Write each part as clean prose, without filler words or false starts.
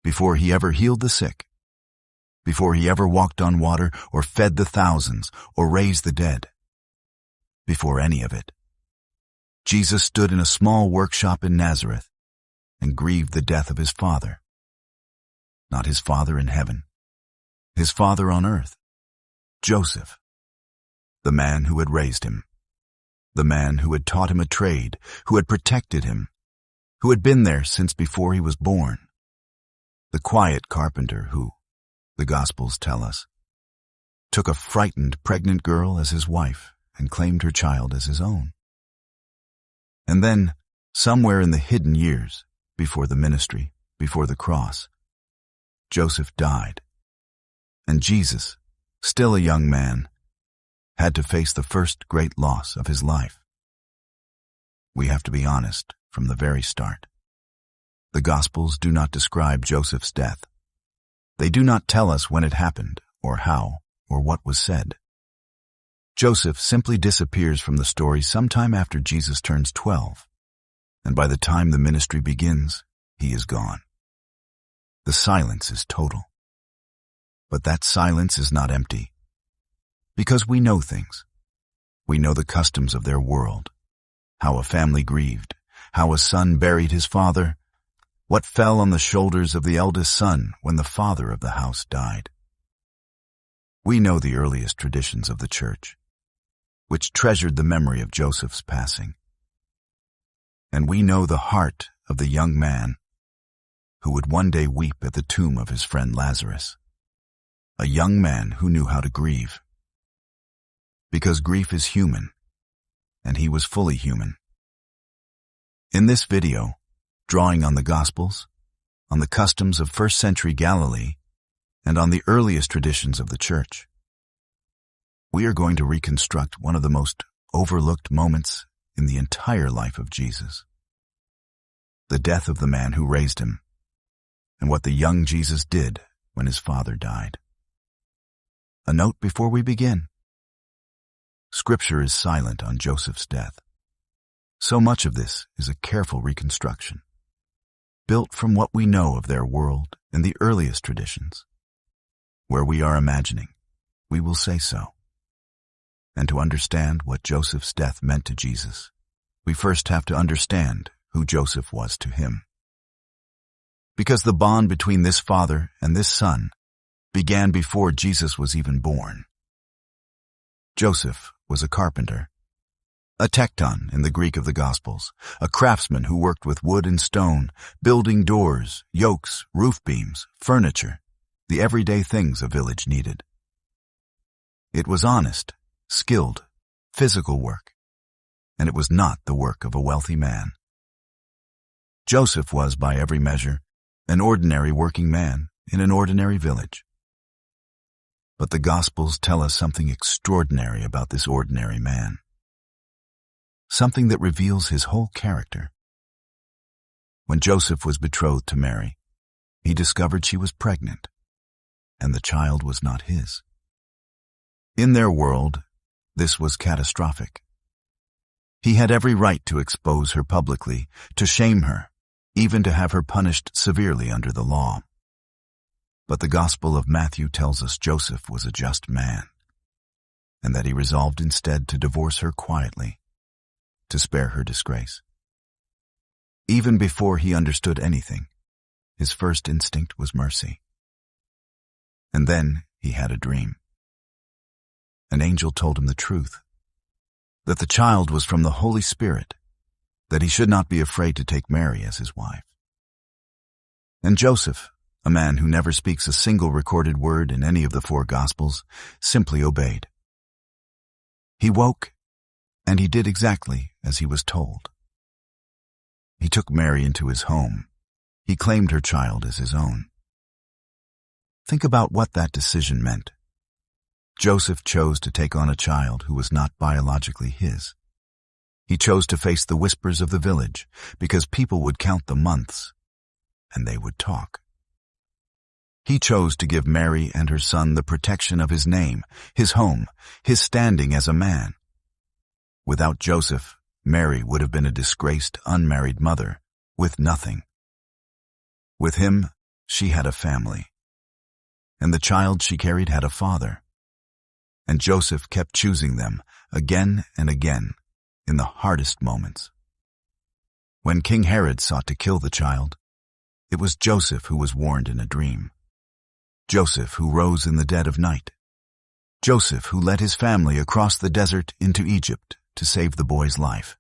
before he ever healed the sick, before he ever walked on water or fed the thousands or raised the dead. Before any of it, Jesus stood in a small workshop in Nazareth and grieved the death of his Father. Not his Father in heaven, his father on earth, Joseph, the man who had raised him, the man who had taught him a trade, who had protected him, who had been there since before he was born, the quiet carpenter who, the Gospels tell us, took a frightened pregnant girl as his wife and claimed her child as his own. And then, somewhere in the hidden years, before the ministry, before the cross, Joseph died, and Jesus, still a young man, had to face the first great loss of his life. We have to be honest from the very start. The Gospels do not describe Joseph's death. They do not tell us when it happened, or how, or what was said. Joseph simply disappears from the story sometime after Jesus turns 12, and by the time the ministry begins, he is gone. The silence is total. But that silence is not empty, because we know things. We know the customs of their world, how a family grieved, how a son buried his father, what fell on the shoulders of the eldest son when the father of the house died. We know the earliest traditions of the church, which treasured the memory of Joseph's passing. And we know the heart of the young man who would one day weep at the tomb of his friend Lazarus, a young man who knew how to grieve. Because grief is human, and he was fully human. In this video, drawing on the Gospels, on the customs of first-century Galilee, and on the earliest traditions of the church, we are going to reconstruct one of the most overlooked moments in the entire life of Jesus: the death of the man who raised him, and what the young Jesus did when his father died. A note before we begin. Scripture is silent on Joseph's death. So much of this is a careful reconstruction, built from what we know of their world and the earliest traditions. Where we are imagining, we will say so. And to understand what Joseph's death meant to Jesus, we first have to understand who Joseph was to him. Because the bond between this father and this son began before Jesus was even born. Joseph was a carpenter, a tekton in the Greek of the Gospels, a craftsman who worked with wood and stone, building doors, yokes, roof beams, furniture, the everyday things a village needed. It was honest, skilled, physical work, and it was not the work of a wealthy man. Joseph was, by every measure, an ordinary working man in an ordinary village. But the Gospels tell us something extraordinary about this ordinary man. Something that reveals his whole character. When Joseph was betrothed to Mary, he discovered she was pregnant, and the child was not his. In their world, this was catastrophic. He had every right to expose her publicly, to shame her, even to have her punished severely under the law. But the Gospel of Matthew tells us Joseph was a just man, and that he resolved instead to divorce her quietly, to spare her disgrace. Even before he understood anything, his first instinct was mercy. And then he had a dream. An angel told him the truth, that the child was from the Holy Spirit, that he should not be afraid to take Mary as his wife. And Joseph, a man who never speaks a single recorded word in any of the 4 Gospels, simply obeyed. He woke, and he did exactly as he was told. He took Mary into his home. He claimed her child as his own. Think about what that decision meant. Joseph chose to take on a child who was not biologically his. He chose to face the whispers of the village because people would count the months, and they would talk. He chose to give Mary and her son the protection of his name, his home, his standing as a man. Without Joseph, Mary would have been a disgraced, unmarried mother with nothing. With him, she had a family, and the child she carried had a father. And Joseph kept choosing them again and again in the hardest moments. When King Herod sought to kill the child, it was Joseph who was warned in a dream. Joseph who rose in the dead of night. Joseph who led his family across the desert into Egypt to save the boy's life.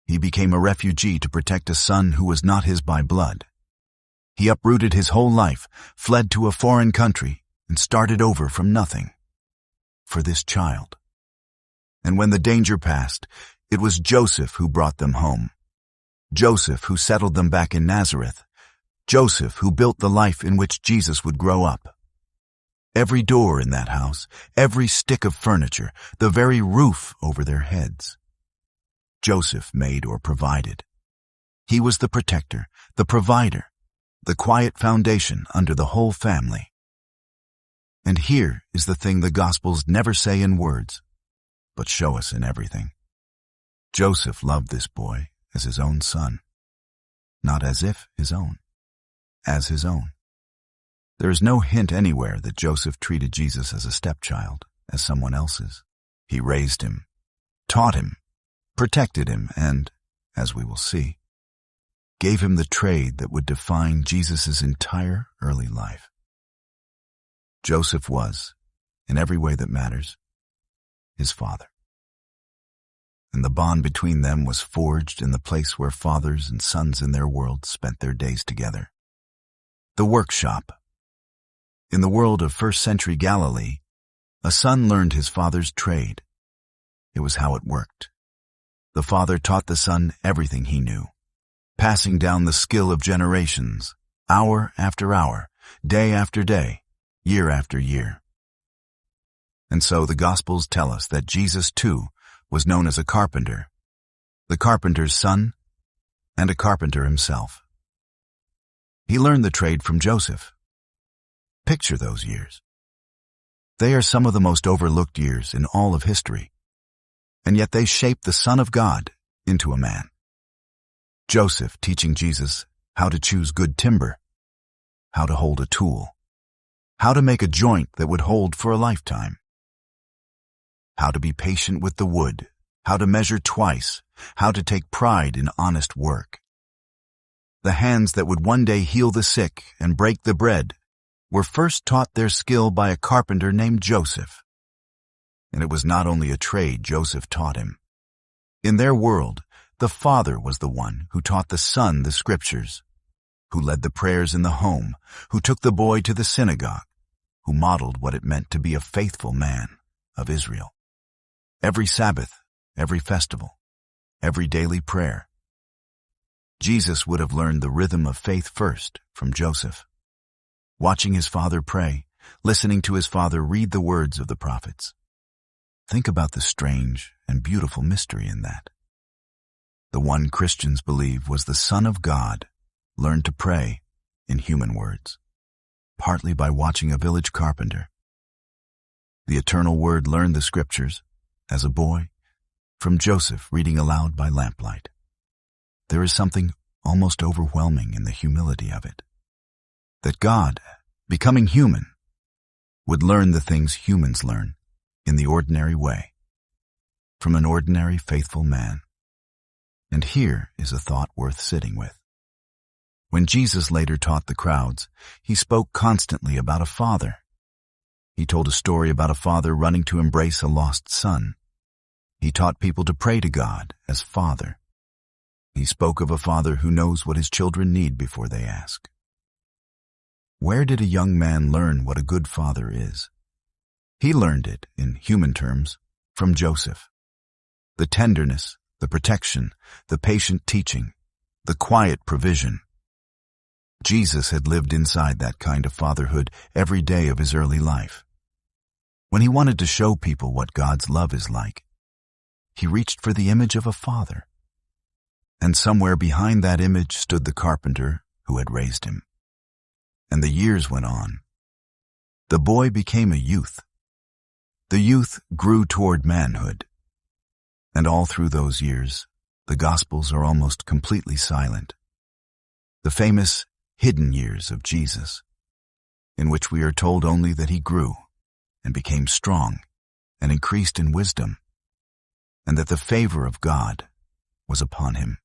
He became a refugee to protect a son who was not his by blood. He uprooted his whole life, fled to a foreign country, and started over from nothing. For this child. And when the danger passed, it was Joseph who brought them home. Joseph who settled them back in Nazareth. Joseph who built the life in which Jesus would grow up. Every door in that house, every stick of furniture, the very roof over their heads. Joseph made or provided. He was the protector, the provider, the quiet foundation under the whole family. And here is the thing the Gospels never say in words, but show us in everything. Joseph loved this boy as his own son, not as if his own, as his own. There is no hint anywhere that Joseph treated Jesus as a stepchild, as someone else's. He raised him, taught him, protected him, and, as we will see, gave him the trade that would define Jesus' entire early life. Joseph was, in every way that matters, his father. And the bond between them was forged in the place where fathers and sons in their world spent their days together. The workshop. In the world of first-century Galilee, a son learned his father's trade. It was how it worked. The father taught the son everything he knew, passing down the skill of generations, hour after hour, day after day, year after year. And so the Gospels tell us that Jesus, too, was known as a carpenter, the carpenter's son, and a carpenter himself. He learned the trade from Joseph. Picture those years. They are some of the most overlooked years in all of history, and yet they shaped the Son of God into a man. Joseph teaching Jesus how to choose good timber, how to hold a tool, how to make a joint that would hold for a lifetime, how to be patient with the wood, how to measure twice, how to take pride in honest work. The hands that would one day heal the sick and break the bread were first taught their skill by a carpenter named Joseph. And it was not only a trade Joseph taught him. In their world, the father was the one who taught the son the scriptures, who led the prayers in the home, who took the boy to the synagogue, who modeled what it meant to be a faithful man of Israel. Every Sabbath, every festival, every daily prayer. Jesus would have learned the rhythm of faith first from Joseph. Watching his father pray, listening to his father read the words of the prophets. Think about the strange and beautiful mystery in that. The one Christians believe was the Son of God learned to pray in human words, partly by watching a village carpenter. The eternal Word learned the scriptures, as a boy, from Joseph reading aloud by lamplight. There is something almost overwhelming in the humility of it. That God, becoming human, would learn the things humans learn in the ordinary way, from an ordinary faithful man. And here is a thought worth sitting with. When Jesus later taught the crowds, he spoke constantly about a father. He told a story about a father running to embrace a lost son. He taught people to pray to God as Father. He spoke of a father who knows what his children need before they ask. Where did a young man learn what a good father is? He learned it, in human terms, from Joseph. The tenderness, the protection, the patient teaching, the quiet provision. Jesus had lived inside that kind of fatherhood every day of his early life. When he wanted to show people what God's love is like, he reached for the image of a father. And somewhere behind that image stood the carpenter who had raised him. And the years went on. The boy became a youth. The youth grew toward manhood. And all through those years, the Gospels are almost completely silent. The famous hidden years of Jesus, in which we are told only that he grew and became strong and increased in wisdom, and that the favor of God was upon him.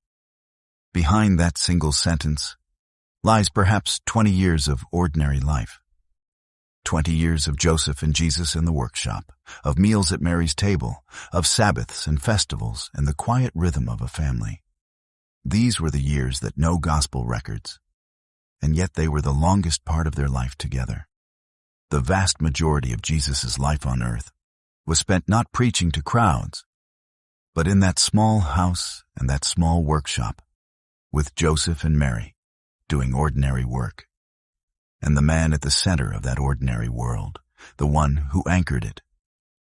Behind that single sentence lies perhaps 20 years of ordinary life. 20 years of Joseph and Jesus in the workshop, of meals at Mary's table, of Sabbaths and festivals and the quiet rhythm of a family. These were the years that no gospel records, and yet they were the longest part of their life together. The vast majority of Jesus' life on earth was spent not preaching to crowds, but in that small house and that small workshop, with Joseph and Mary, doing ordinary work. And the man at the center of that ordinary world, the one who anchored it,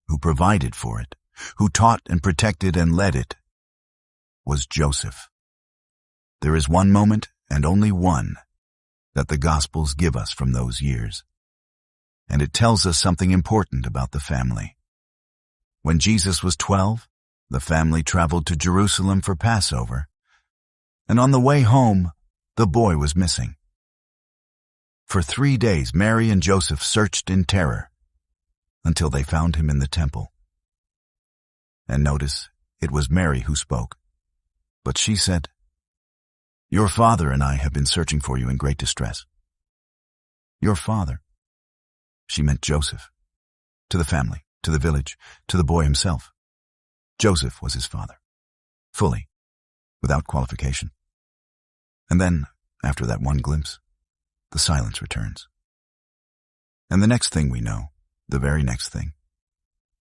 who provided for it, who taught and protected and led it, was Joseph. There is one moment, and only one, that the Gospels give us from those years. And it tells us something important about the family. When Jesus was 12, the family traveled to Jerusalem for Passover, and on the way home, the boy was missing. For 3 days, Mary and Joseph searched in terror until they found him in the temple. And notice, it was Mary who spoke. But she said, "Your father and I have been searching for you in great distress." Your father. She meant Joseph. To the family, to the village, to the boy himself. Joseph was his father. Fully, without qualification. And then, after that one glimpse, the silence returns. And the next thing we know, the very next thing,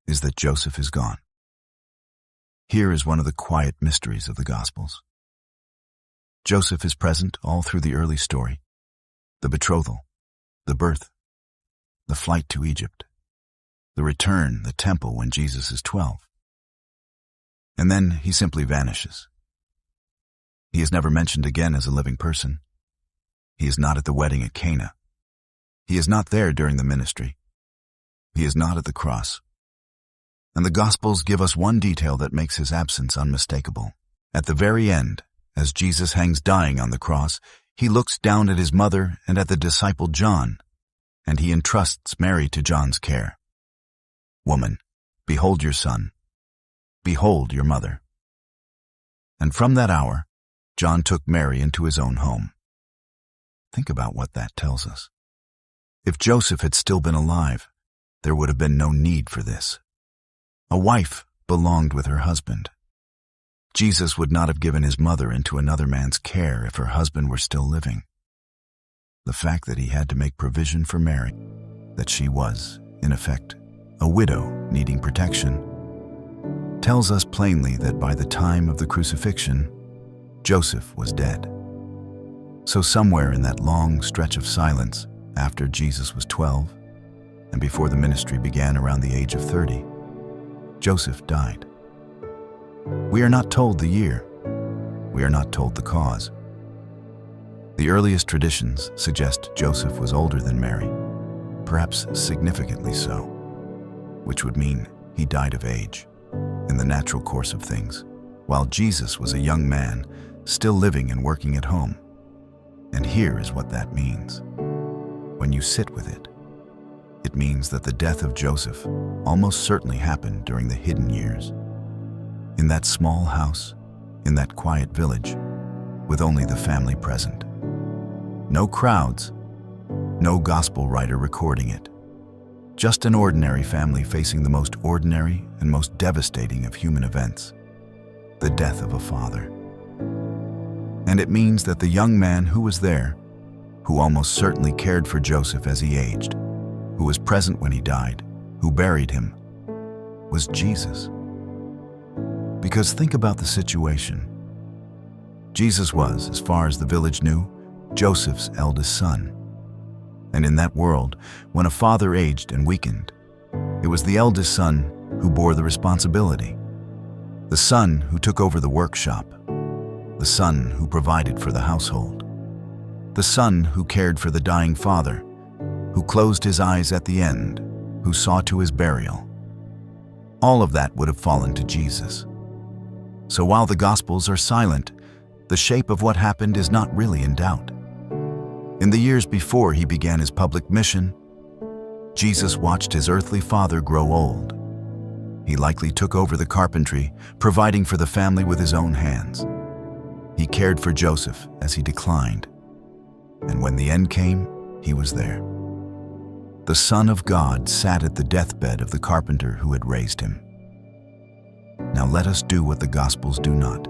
is that Joseph is gone. Here is one of the quiet mysteries of the Gospels. Joseph is present all through the early story, the betrothal, the birth, the flight to Egypt, the return, the temple when Jesus is 12. And then he simply vanishes. He is never mentioned again as a living person. He is not at the wedding at Cana. He is not there during the ministry. He is not at the cross. And the Gospels give us one detail that makes his absence unmistakable. At the very end, as Jesus hangs dying on the cross, he looks down at his mother and at the disciple John, and he entrusts Mary to John's care. "Woman, behold your son. Behold your mother." And from that hour, John took Mary into his own home. Think about what that tells us. If Joseph had still been alive, there would have been no need for this. A wife belonged with her husband. Jesus would not have given his mother into another man's care if her husband were still living. The fact that he had to make provision for Mary, that she was, in effect, a widow needing protection, tells us plainly that by the time of the crucifixion, Joseph was dead. So somewhere in that long stretch of silence, after Jesus was 12, and before the ministry began around the age of 30, Joseph died. We are not told the year. We are not told the cause. The earliest traditions suggest Joseph was older than Mary, perhaps significantly so, which would mean he died of age, in the natural course of things, while Jesus was a young man, still living and working at home. And here is what that means. When you sit with it, it means that the death of Joseph almost certainly happened during the hidden years. In that small house, in that quiet village, with only the family present. No crowds, no gospel writer recording it. Just an ordinary family facing the most ordinary and most devastating of human events, the death of a father. And it means that the young man who was there, who almost certainly cared for Joseph as he aged, who was present when he died, who buried him, was Jesus. Because think about the situation. Jesus was, as far as the village knew, Joseph's eldest son. And in that world, when a father aged and weakened, it was the eldest son who bore the responsibility. The son who took over the workshop. The son who provided for the household. The son who cared for the dying father, who closed his eyes at the end, who saw to his burial. All of that would have fallen to Jesus. So while the Gospels are silent, the shape of what happened is not really in doubt. In the years before he began his public mission, Jesus watched his earthly father grow old. He likely took over the carpentry, providing for the family with his own hands. He cared for Joseph as he declined, and when the end came, he was there. The Son of God sat at the deathbed of the carpenter who had raised him. Now let us do what the Gospels do not,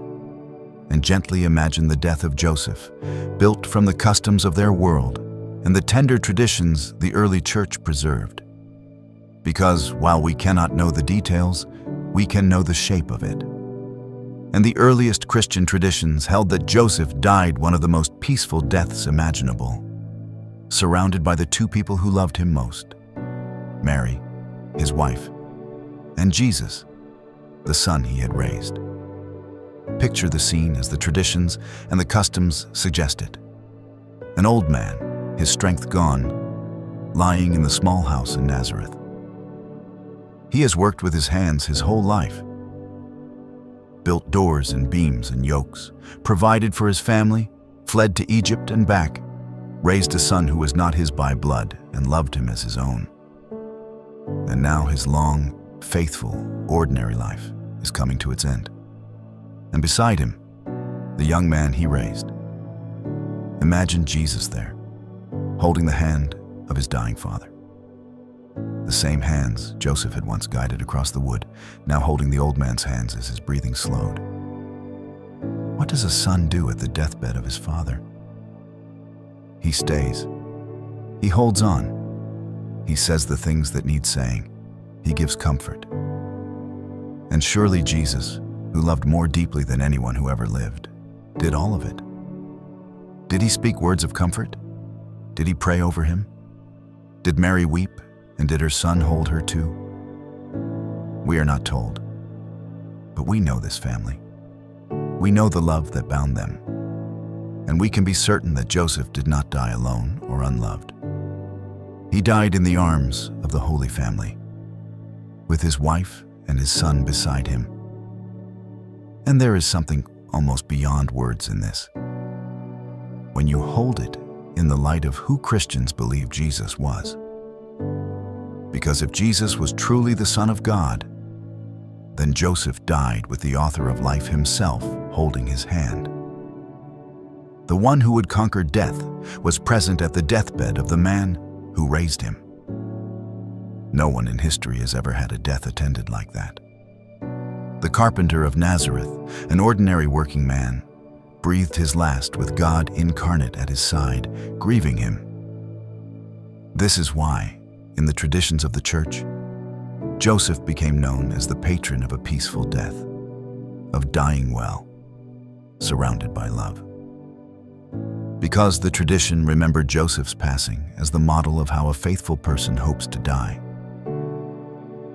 and gently imagine the death of Joseph, built from the customs of their world and the tender traditions the early church preserved. Because while we cannot know the details, we can know the shape of it. And the earliest Christian traditions held that Joseph died one of the most peaceful deaths imaginable, surrounded by the two people who loved him most, Mary, his wife, and Jesus, the son he had raised. Picture the scene as the traditions and the customs suggested. An old man, his strength gone, lying in the small house in Nazareth. He has worked with his hands his whole life, built doors and beams and yokes, provided for his family, fled to Egypt and back, raised a son who was not his by blood and loved him as his own. And now his long, faithful, ordinary life is coming to its end. And beside him, the young man he raised. Imagine Jesus there, holding the hand of his dying father. The same hands Joseph had once guided across the wood, now holding the old man's hands as his breathing slowed. What does a son do at the deathbed of his father? He stays. He holds on. He says the things that need saying. He gives comfort. And surely Jesus, who loved more deeply than anyone who ever lived, did all of it. Did he speak words of comfort? Did he pray over him? Did Mary weep, and did her son hold her too? We are not told, but we know this family. We know the love that bound them, and we can be certain that Joseph did not die alone or unloved. He died in the arms of the Holy Family, with his wife and his son beside him. And there is something almost beyond words in this. When you hold it in the light of who Christians believe Jesus was. Because if Jesus was truly the Son of God, then Joseph died with the author of life himself holding his hand. The one who would conquer death was present at the deathbed of the man who raised him. No one in history has ever had a death attended like that. The carpenter of Nazareth, an ordinary working man, breathed his last with God incarnate at his side, grieving him. This is why, in the traditions of the church, Joseph became known as the patron of a peaceful death, of dying well, surrounded by love. Because the tradition remembered Joseph's passing as the model of how a faithful person hopes to die.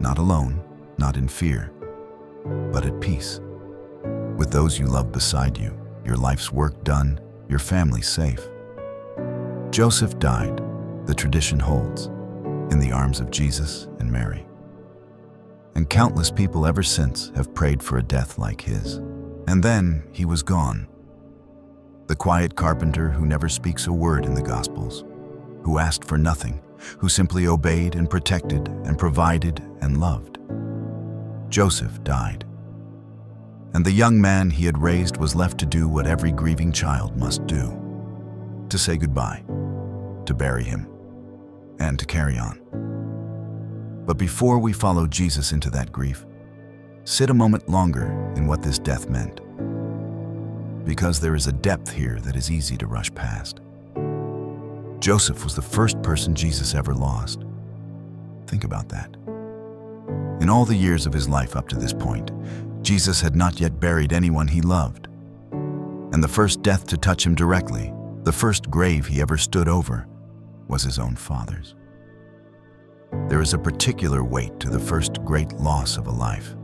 Not alone, not in fear, but at peace, with those you love beside you, your life's work done, your family safe. Joseph died, the tradition holds, in the arms of Jesus and Mary. And countless people ever since have prayed for a death like his. And then he was gone. The quiet carpenter who never speaks a word in the Gospels, who asked for nothing, who simply obeyed and protected and provided and loved. Joseph died. And the young man he had raised was left to do what every grieving child must do, to say goodbye, to bury him, and to carry on. But before we follow Jesus into that grief, sit a moment longer in what this death meant, because there is a depth here that is easy to rush past. Joseph was the first person Jesus ever lost. Think about that. In all the years of his life up to this point, Jesus had not yet buried anyone he loved. And the first death to touch him directly, the first grave he ever stood over, was his own father's. There is a particular weight to the first great loss of a life.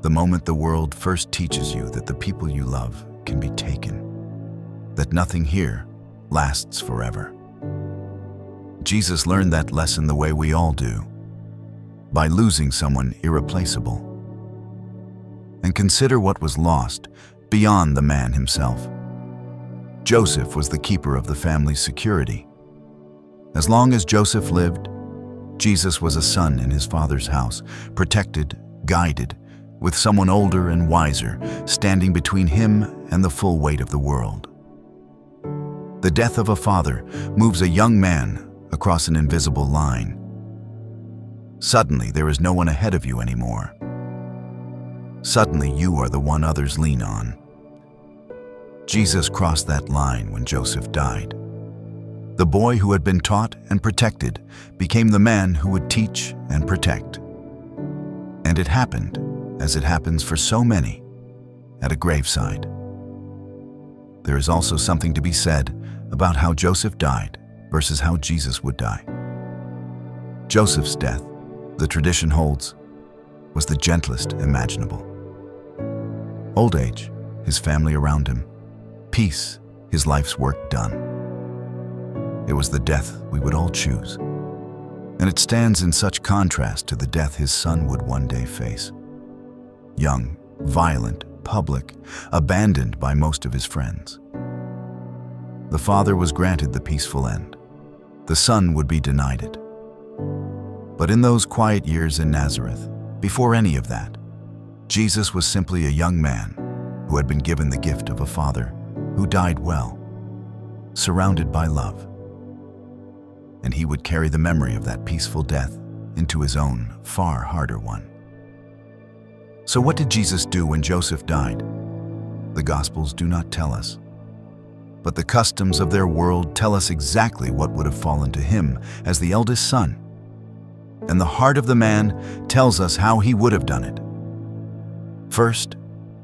The moment the world first teaches you that the people you love can be taken, that nothing here lasts forever. Jesus learned that lesson the way we all do, by losing someone irreplaceable. And consider what was lost beyond the man himself. Joseph was the keeper of the family's security. As long as Joseph lived, Jesus was a son in his father's house, protected, guided, with someone older and wiser standing between him and the full weight of the world. The death of a father moves a young man across an invisible line. Suddenly, there is no one ahead of you anymore. Suddenly, you are the one others lean on. Jesus crossed that line when Joseph died. The boy who had been taught and protected became the man who would teach and protect. And it happened, as it happens for so many, at a graveside. There is also something to be said about how Joseph died versus how Jesus would die. Joseph's death, the tradition holds, was the gentlest imaginable. Old age, his family around him, peace, his life's work done. It was the death we would all choose, and it stands in such contrast to the death his son would one day face. Young, violent, public, abandoned by most of his friends. The father was granted the peaceful end. The son would be denied it. But in those quiet years in Nazareth, before any of that, Jesus was simply a young man who had been given the gift of a father who died well, surrounded by love. And he would carry the memory of that peaceful death into his own, far harder one. So what did Jesus do when Joseph died? The Gospels do not tell us. But the customs of their world tell us exactly what would have fallen to him as the eldest son. And the heart of the man tells us how he would have done it. First,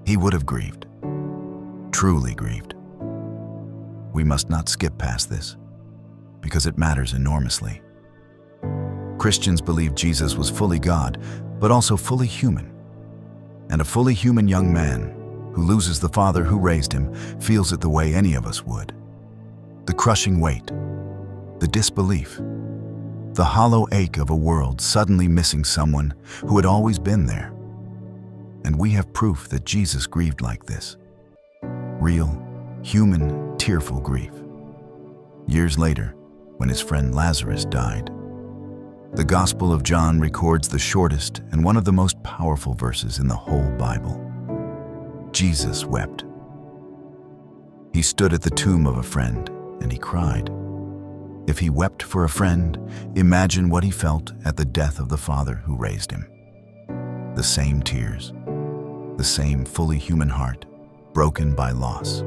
he would have grieved. Truly grieved. We must not skip past this, because it matters enormously. Christians believe Jesus was fully God, but also fully human. And a fully human young man who loses the father who raised him feels it the way any of us would. The crushing weight, the disbelief, the hollow ache of a world suddenly missing someone who had always been there. And we have proof that Jesus grieved like this. Real, human, tearful grief. Years later, when his friend Lazarus died, the Gospel of John records the shortest and one of the most powerful verses in the whole Bible. Jesus wept. He stood at the tomb of a friend and he cried. If he wept for a friend, imagine what he felt at the death of the father who raised him. The same tears, the same fully human heart, broken by loss.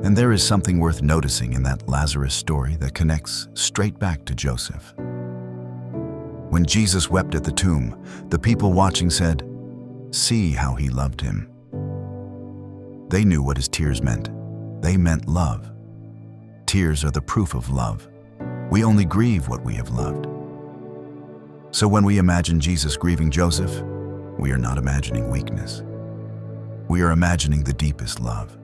And there is something worth noticing in that Lazarus story that connects straight back to Joseph. When Jesus wept at the tomb, the people watching said, "See how he loved him." They knew what his tears meant. They meant love. Tears are the proof of love. We only grieve what we have loved. So when we imagine Jesus grieving Joseph, we are not imagining weakness. We are imagining the deepest love.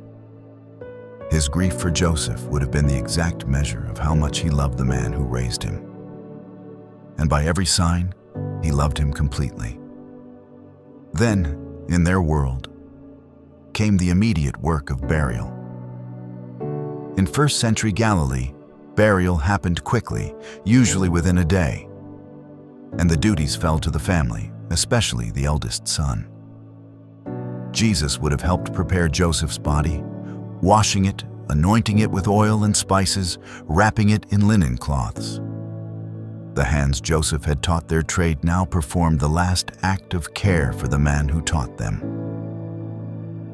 His grief for Joseph would have been the exact measure of how much he loved the man who raised him. And by every sign, he loved him completely. Then, in their world, came the immediate work of burial. In first-century Galilee, burial happened quickly, usually within a day, and the duties fell to the family, especially the eldest son. Jesus would have helped prepare Joseph's body, washing it, anointing it with oil and spices, wrapping it in linen cloths. The hands Joseph had taught their trade now performed the last act of care for the man who taught them.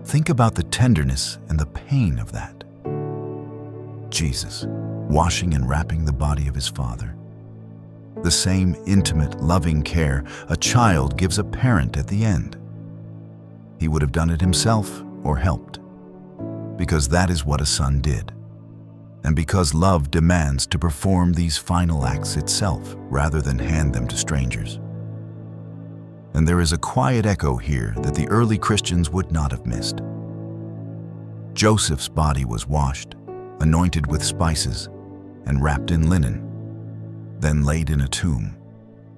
Think about the tenderness and the pain of that. Jesus, washing and wrapping the body of his father. The same intimate, loving care a child gives a parent at the end. He would have done it himself or helped, because that is what a son did. And because love demands to perform these final acts itself rather than hand them to strangers. And there is a quiet echo here that the early Christians would not have missed. Joseph's body was washed, anointed with spices, and wrapped in linen, then laid in a tomb.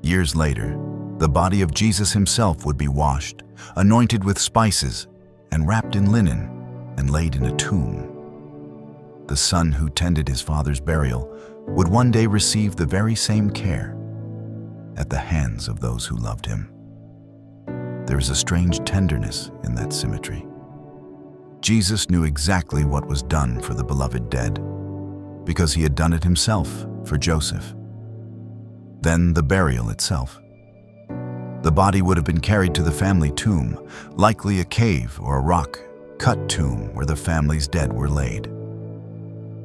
Years later, the body of Jesus himself would be washed, anointed with spices, and wrapped in linen, and laid in a tomb. the son who tended his father's burial, would one day receive the very same care at the hands of those who loved him. There is a strange tenderness in that symmetry. Jesus knew exactly what was done for the beloved dead, because he had done it himself for Joseph. Then the burial itself. The body would have been carried to the family tomb, likely a cave or a rock-cut tomb where the family's dead were laid.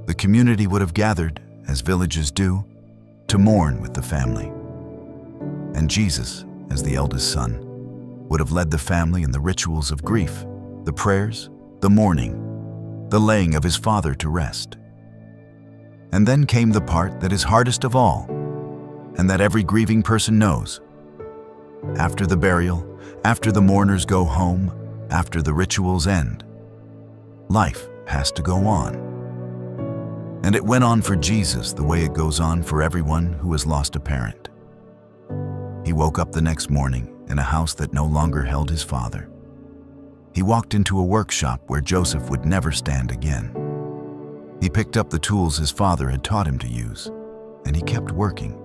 The community would have gathered, as villages do, to mourn with the family. And Jesus, as the eldest son, would have led the family in the rituals of grief, the prayers, the mourning, the laying of his father to rest. And then came the part that is hardest of all, and that every grieving person knows. After the burial, after the mourners go home, after the rituals end, life has to go on. And it went on for Jesus the way it goes on for everyone who has lost a parent. He woke up the next morning in a house that no longer held his father. He walked into a workshop where Joseph would never stand again. He picked up the tools his father had taught him to use, and he kept working,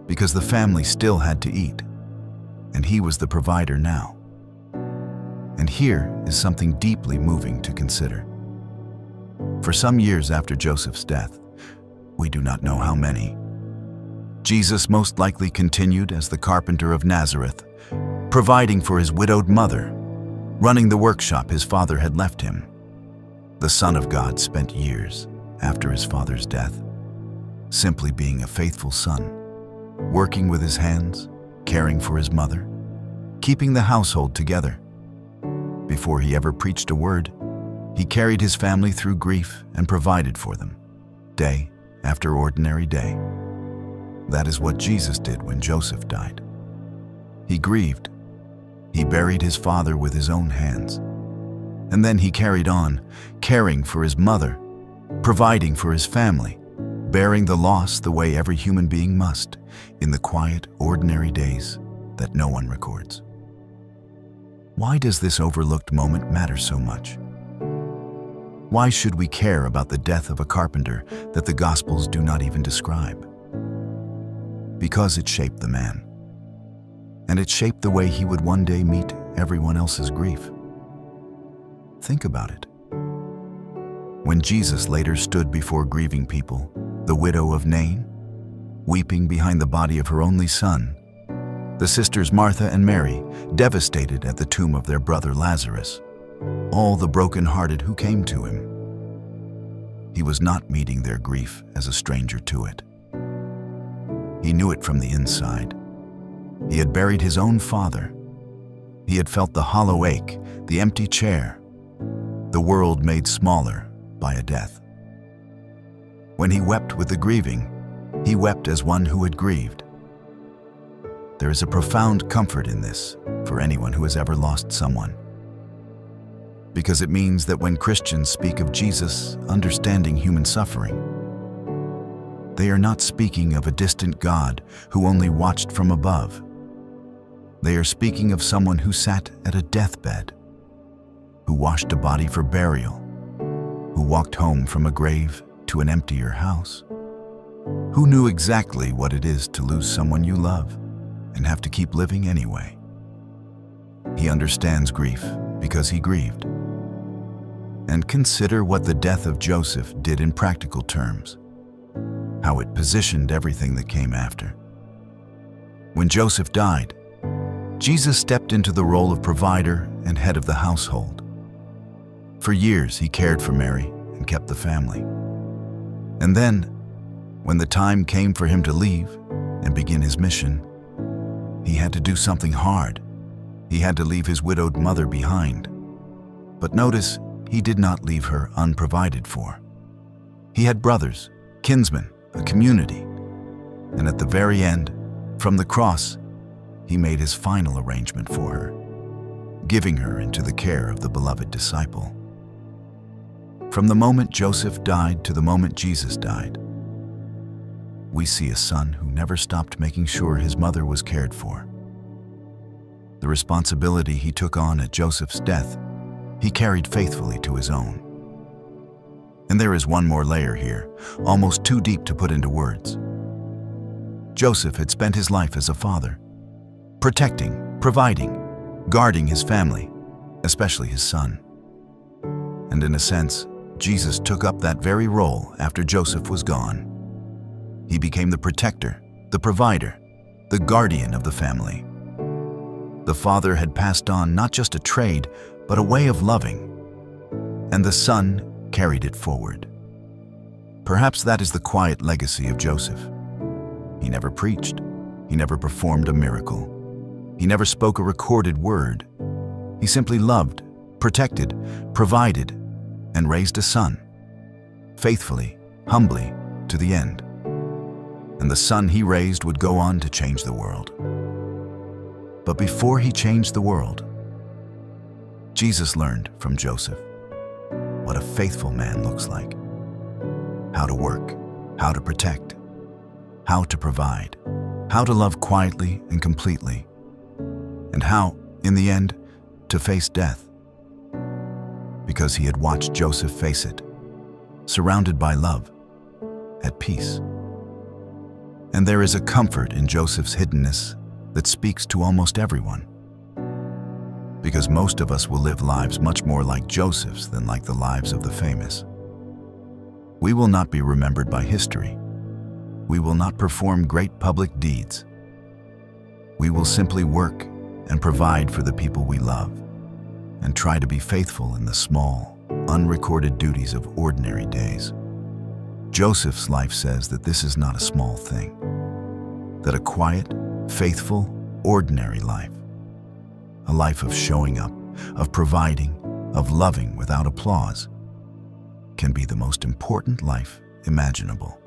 because the family still had to eat, and he was the provider now. And here is something deeply moving to consider. For some years after Joseph's death, we do not know how many, Jesus most likely continued as the carpenter of Nazareth, providing for his widowed mother, running the workshop his father had left him. The Son of God spent years after his father's death, simply being a faithful son, working with his hands, caring for his mother, keeping the household together. Before he ever preached a word, he carried his family through grief and provided for them, day after ordinary day. That is what Jesus did when Joseph died. He grieved. He buried his father with his own hands. And then he carried on, caring for his mother, providing for his family, bearing the loss the way every human being must, in the quiet, ordinary days that no one records. Why does this overlooked moment matter so much? Why should we care about the death of a carpenter that the Gospels do not even describe? Because it shaped the man, and it shaped the way he would one day meet everyone else's grief. Think about it. When Jesus later stood before grieving people, the widow of Nain, weeping behind the body of her only son, the sisters Martha and Mary, devastated at the tomb of their brother Lazarus, all the broken-hearted who came to him, he was not meeting their grief as a stranger to it. He knew it from the inside. He had buried his own father. He had felt the hollow ache, the empty chair, the world made smaller by a death. When he wept with the grieving, he wept as one who had grieved. There is a profound comfort in this for anyone who has ever lost someone, because it means that when Christians speak of Jesus understanding human suffering, they are not speaking of a distant God who only watched from above. They are speaking of someone who sat at a deathbed, who washed a body for burial, who walked home from a grave to an emptier house, who knew exactly what it is to lose someone you love and have to keep living anyway. He understands grief because he grieved. And consider what the death of Joseph did in practical terms, how it positioned everything that came after. When Joseph died, Jesus stepped into the role of provider and head of the household. For years, he cared for Mary and kept the family. And then, when the time came for him to leave and begin his mission, he had to do something hard. He had to leave his widowed mother behind. But notice, he did not leave her unprovided for. He had brothers, kinsmen, a community. And at the very end, from the cross, he made his final arrangement for her, giving her into the care of the beloved disciple. From the moment Joseph died to the moment Jesus died, we see a son who never stopped making sure his mother was cared for. The responsibility he took on at Joseph's death, he carried faithfully to his own. And there is one more layer here, almost too deep to put into words. Joseph had spent his life as a father, protecting, providing, guarding his family, especially his son. And in a sense, Jesus took up that very role after Joseph was gone. He became the protector, the provider, the guardian of the family. The father had passed on not just a trade, but a way of loving, and the son carried it forward. Perhaps that is the quiet legacy of Joseph. He never preached. He never performed a miracle. He never spoke a recorded word. He simply loved, protected, provided, and raised a son, faithfully, humbly, to the end. And the son he raised would go on to change the world. But before he changed the world, Jesus learned from Joseph what a faithful man looks like. How to work, how to protect, how to provide, how to love quietly and completely, and how, in the end, to face death. Because he had watched Joseph face it, surrounded by love, at peace. And there is a comfort in Joseph's hiddenness that speaks to almost everyone. Because most of us will live lives much more like Joseph's than like the lives of the famous. We will not be remembered by history. We will not perform great public deeds. We will simply work and provide for the people we love, and try to be faithful in the small, unrecorded duties of ordinary days. Joseph's life says that this is not a small thing, that a quiet, faithful, ordinary life, a life of showing up, of providing, of loving without applause, can be the most important life imaginable.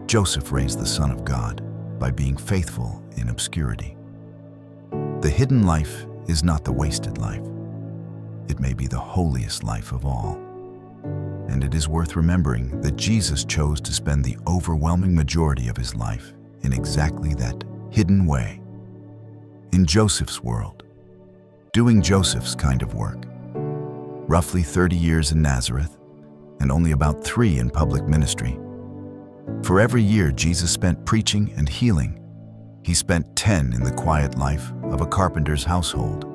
Joseph raised the Son of God by being faithful in obscurity. The hidden life is not the wasted life. It may be the holiest life of all. And it is worth remembering that Jesus chose to spend the overwhelming majority of his life in exactly that hidden way. In Joseph's world, doing Joseph's kind of work. Roughly 30 years in Nazareth, and only about 3 in public ministry. For every year Jesus spent preaching and healing, he spent 10 in the quiet life of a carpenter's household.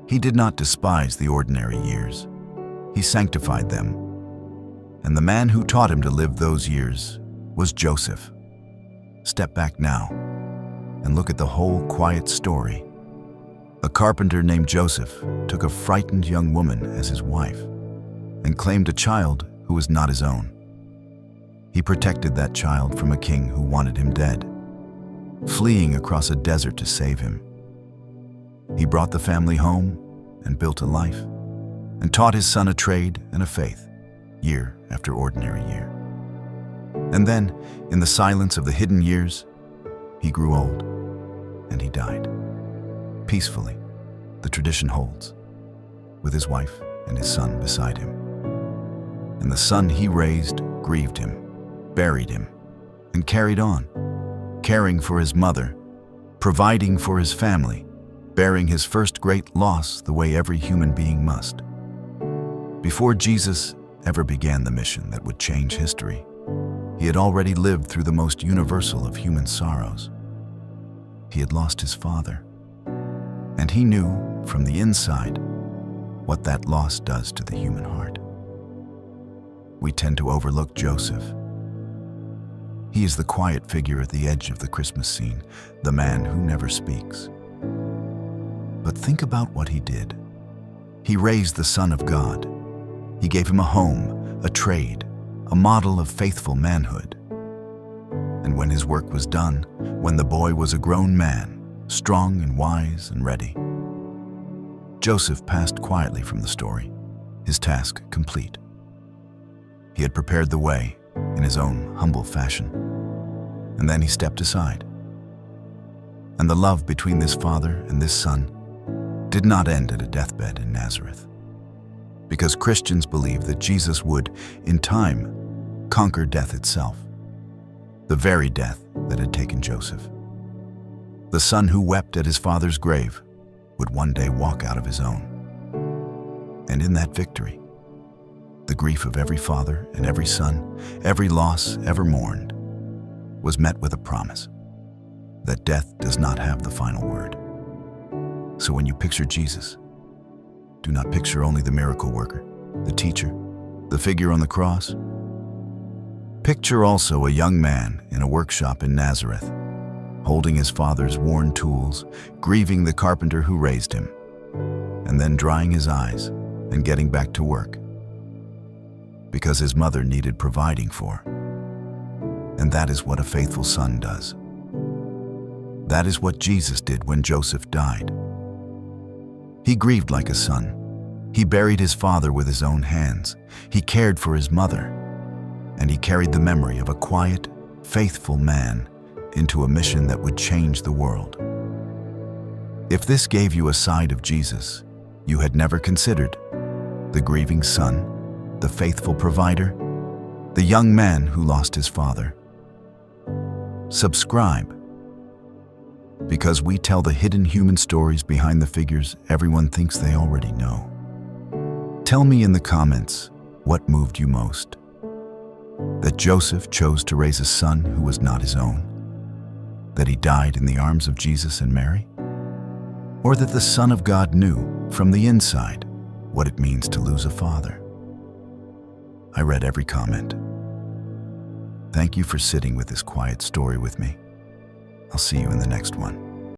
He did not despise the ordinary years. He sanctified them. And the man who taught him to live those years was Joseph. Step back now and look at the whole quiet story. A carpenter named Joseph took a frightened young woman as his wife and claimed a child who was not his own. He protected that child from a king who wanted him dead, fleeing across a desert to save him. He brought the family home and built a life, and taught his son a trade and a faith, year after ordinary year. And then, in the silence of the hidden years, he grew old, and he died. Peacefully, the tradition holds, with his wife and his son beside him. And the son he raised grieved him, buried him, and carried on, caring for his mother, providing for his family, bearing his first great loss the way every human being must. Before Jesus ever began the mission that would change history, he had already lived through the most universal of human sorrows. He had lost his father, and he knew from the inside what that loss does to the human heart. We tend to overlook Joseph. He is the quiet figure at the edge of the Christmas scene, the man who never speaks. But think about what he did. He raised the Son of God. He gave him a home, a trade, a model of faithful manhood. And when his work was done, when the boy was a grown man, strong and wise and ready, Joseph passed quietly from the story, his task complete. He had prepared the way in his own humble fashion, and then he stepped aside. And the love between this father and this son did not end at a deathbed in Nazareth, because Christians believe that Jesus would, in time, conquer death itself, the very death that had taken Joseph. The son who wept at his father's grave would one day walk out of his own. And in that victory, The grief of every father and every son, every loss ever mourned, was met with a promise that death does not have the final word. So when you picture Jesus, do not picture only the miracle worker, the teacher, the figure on the cross. Picture also a young man in a workshop in Nazareth, holding his father's worn tools, grieving the carpenter who raised him, and then drying his eyes and getting back to work, because his mother needed providing for. And that is what a faithful son does. That is what Jesus did when Joseph died. He grieved like a son. He buried his father with his own hands. He cared for his mother, and he carried the memory of a quiet, faithful man into a mission that would change the world. If this gave you a side of Jesus you had never considered, the grieving son, the faithful provider, the young man who lost his father, subscribe, because we tell the hidden human stories behind the figures everyone thinks they already know. Tell me in the comments what moved you most. That Joseph chose to raise a son who was not his own? That he died in the arms of Jesus and Mary? Or that the Son of God knew from the inside what it means to lose a father? I read every comment. Thank you for sitting with this quiet story with me. I'll see you in the next one.